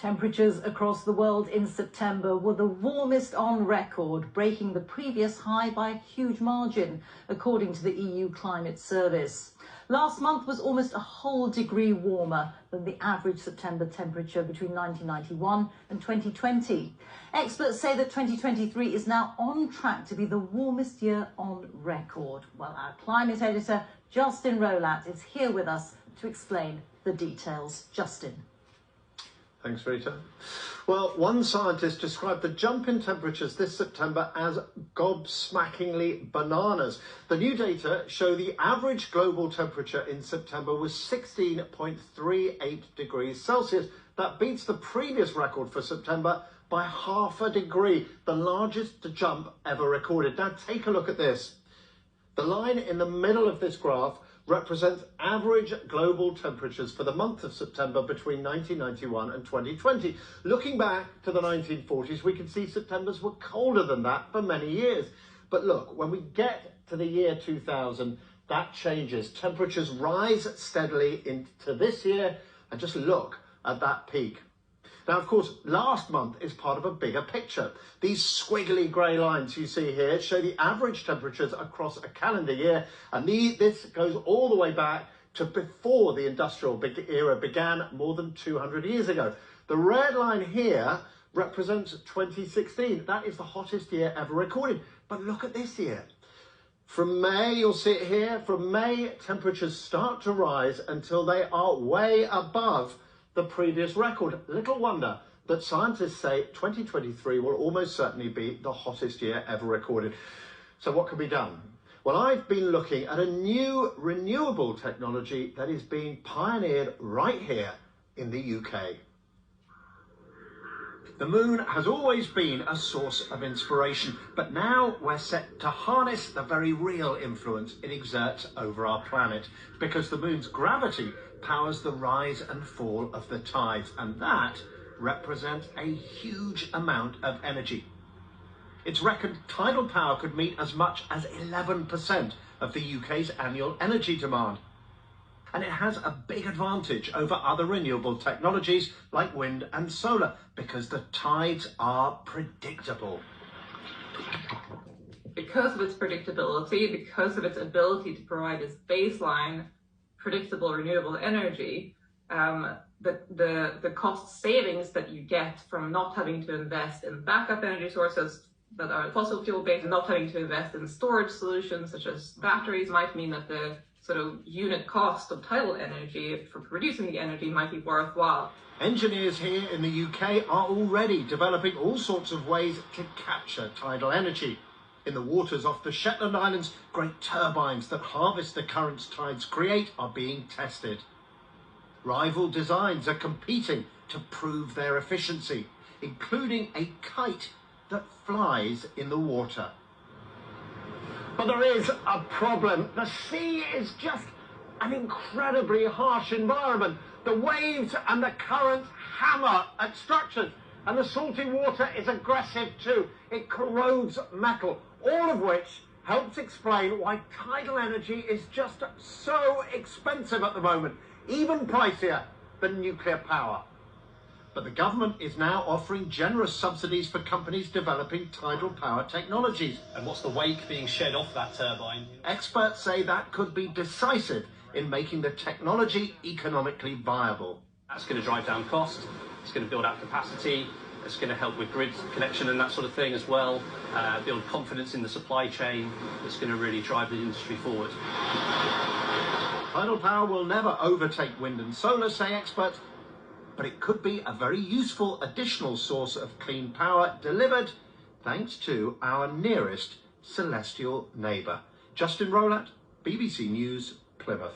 Temperatures across the world in September were the warmest on record, breaking the previous high by a huge margin, according to the EU Climate Service. Last month was almost a whole degree warmer than the average September temperature between 1991 and 2020. Experts say that 2023 is now on track to be the warmest year on record. Well, our climate editor, Justin Rolat, is here with us to explain the details. Justin. Thanks, Rita. Well, one scientist described the jump in temperatures this September as gobsmackingly bananas. The new data show the average global temperature in September was 16.38 degrees Celsius. That beats the previous record for September by half a degree, the largest jump ever recorded. Now take a look at this. The line in the middle of this graph represents average global temperatures for the month of September between 1991 and 2020. Looking back to the 1940s, we can see Septembers were colder than that for many years. But look, when we get to the year 2000, that changes. Temperatures rise steadily into this year, and just look at that peak. Now, of course, last month is part of a bigger picture. These squiggly grey lines you see here show the average temperatures across a calendar year, and this goes all the way back to before the industrial era began more than 200 years ago. The red line here represents 2016. That is the hottest year ever recorded. But look at this year. From May, you'll see it here, from May, temperatures start to rise until they are way above the previous record. Little wonder that scientists say 2023 will almost certainly be the hottest year ever recorded. So what can be done? Well, I've been looking at a new renewable technology that is being pioneered right here in the UK. The moon has always been a source of inspiration, but now we're set to harness the very real influence it exerts over our planet, because the moon's gravity powers the rise and fall of the tides, and that represents a huge amount of energy. It's reckoned tidal power could meet as much as 11% of the UK's annual energy demand. And it has a big advantage over other renewable technologies like wind and solar, because the tides are predictable. Because of its predictability, because of its ability to provide this baseline predictable renewable energy, the cost savings that you get from not having to invest in backup energy sources that are fossil fuel based and not having to invest in storage solutions such as batteries might mean that the sort of unit cost of tidal energy for producing the energy might be worthwhile. Engineers here in the UK are already developing all sorts of ways to capture tidal energy. In the waters off the Shetland Islands, great turbines that harvest the currents tides create are being tested. Rival designs are competing to prove their efficiency, including a kite that flies in the water. But there is a problem. The sea is just an incredibly harsh environment. The waves and the currents hammer at structures, and the salty water is aggressive too. It corrodes metal, all of which helps explain why tidal energy is just so expensive at the moment, even pricier than nuclear power. But the government is now offering generous subsidies for companies developing tidal power technologies. And what's the wake being shed off that turbine? Experts say that could be decisive in making the technology economically viable. That's going to drive down cost, it's going to build out capacity, it's going to help with grid connection and that sort of thing as well, build confidence in the supply chain. It's going to really drive the industry forward. Tidal power will never overtake wind and solar, say experts, but it could be a very useful additional source of clean power delivered thanks to our nearest celestial neighbour. Justin Rolat, BBC News, Plymouth.